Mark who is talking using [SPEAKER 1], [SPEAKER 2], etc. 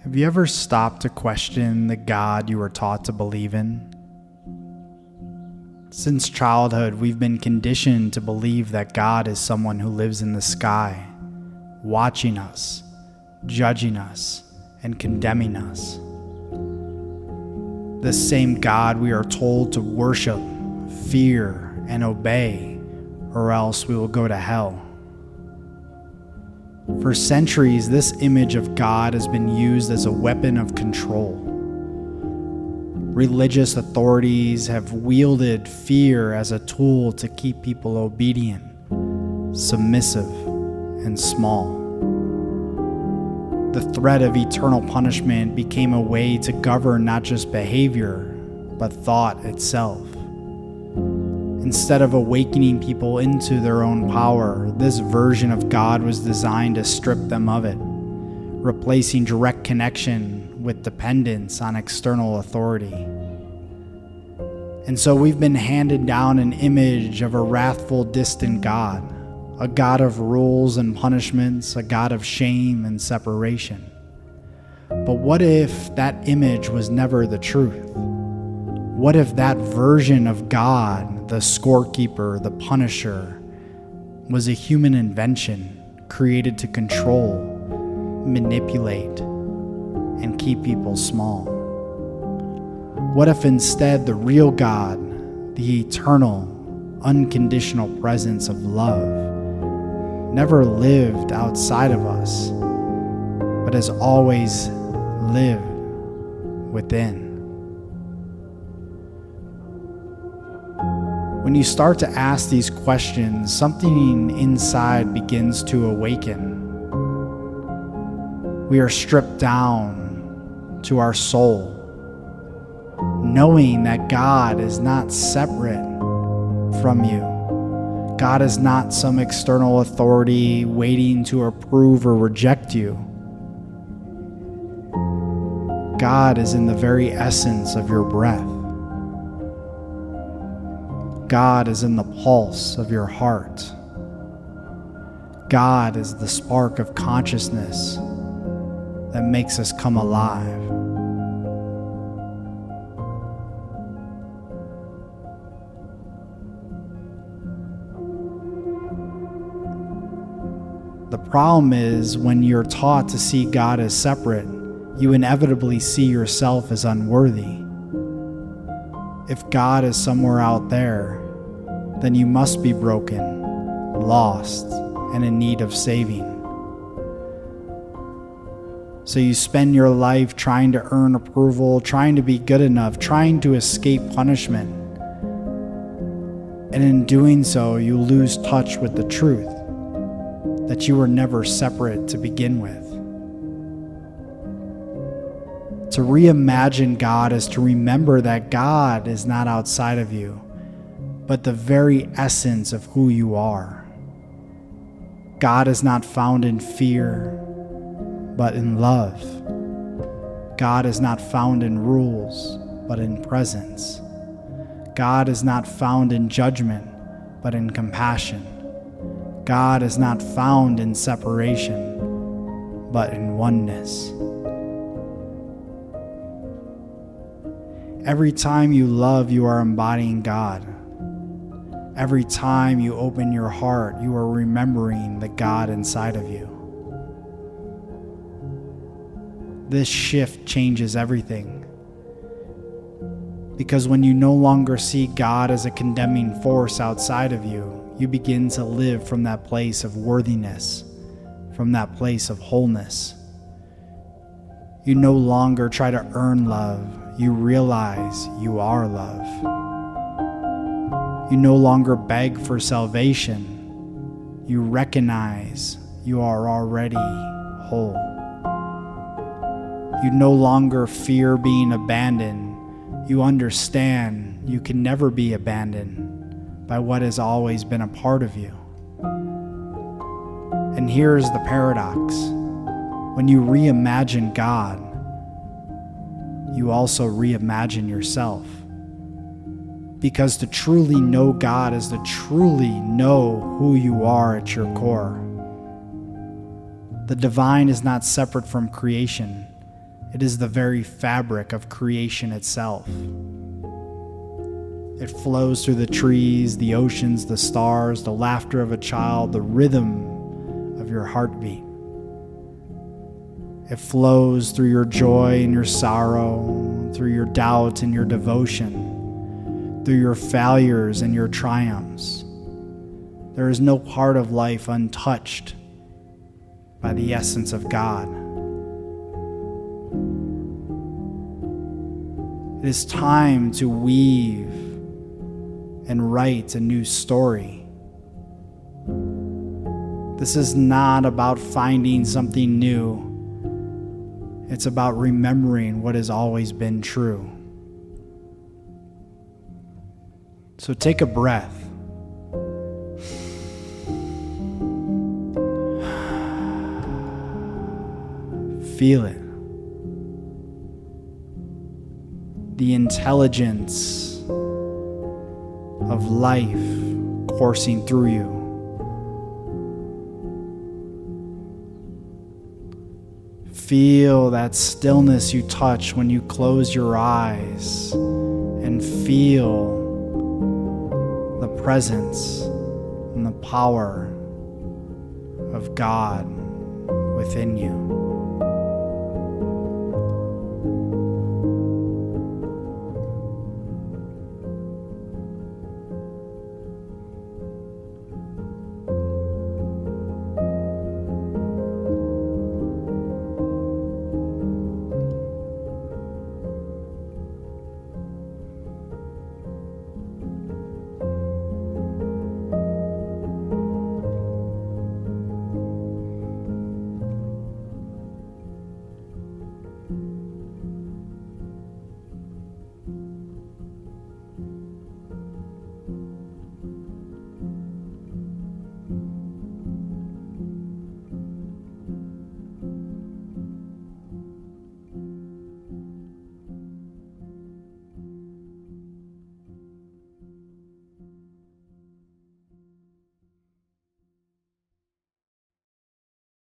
[SPEAKER 1] Have you ever stopped to question the God you were taught to believe in? Since childhood, we've been conditioned to believe that God is someone who lives in the sky, watching us, judging us, and condemning us. The same God we are told to worship, fear, and obey, or else we will go to hell. For centuries, this image of God has been used as a weapon of control. Religious authorities have wielded fear as a tool to keep people obedient, submissive, and small. The threat of eternal punishment became a way to govern not just behavior, but thought itself. Instead of awakening people into their own power, this version of God was designed to strip them of it, replacing direct connection with dependence on external authority. And so we've been handed down an image of a wrathful, distant God, a God of rules and punishments, a God of shame and separation. But what if that image was never the truth? What if that version of God, the scorekeeper, the punisher, was a human invention created to control, manipulate, and keep people small? What if instead the real God, the eternal, unconditional presence of love, never lived outside of us, but has always lived within? When you start to ask these questions, something inside begins to awaken. We are stripped down to our soul, knowing that God is not separate from you. God is not some external authority waiting to approve or reject you. God is in the very essence of your breath. God is in the pulse of your heart. God is the spark of consciousness that makes us come alive. The problem is when you're taught to see God as separate, you inevitably see yourself as unworthy. If God is somewhere out there, then you must be broken, lost, and in need of saving. So you spend your life trying to earn approval, trying to be good enough, trying to escape punishment. And in doing so, you lose touch with the truth that you were never separate to begin with. To reimagine God is to remember that God is not outside of you, but the very essence of who you are. God is not found in fear, but in love. God is not found in rules, but in presence. God is not found in judgment, but in compassion. God is not found in separation, but in oneness. Every time you love, you are embodying God. Every time you open your heart, you are remembering the God inside of you. This shift changes everything. Because when you no longer see God as a condemning force outside of you, you begin to live from that place of worthiness, from that place of wholeness. You no longer try to earn love. You realize you are love. You no longer beg for salvation. You recognize you are already whole. You no longer fear being abandoned. You understand you can never be abandoned by what has always been a part of you. And here's the paradox. When you reimagine God, you also reimagine yourself. Because to truly know God is to truly know who you are at your core. The divine is not separate from creation. It is the very fabric of creation itself. It flows through the trees, the oceans, the stars, the laughter of a child, the rhythm of your heartbeat. It flows through your joy and your sorrow, through your doubt and your devotion, through your failures and your triumphs. There is no part of life untouched by the essence of God. It is time to weave and write a new story. This is not about finding something new. It's about remembering what has always been true. So take a breath. Feel it. The intelligence of life coursing through you. Feel that stillness you touch when you close your eyes, and feel the presence and the power of God within you.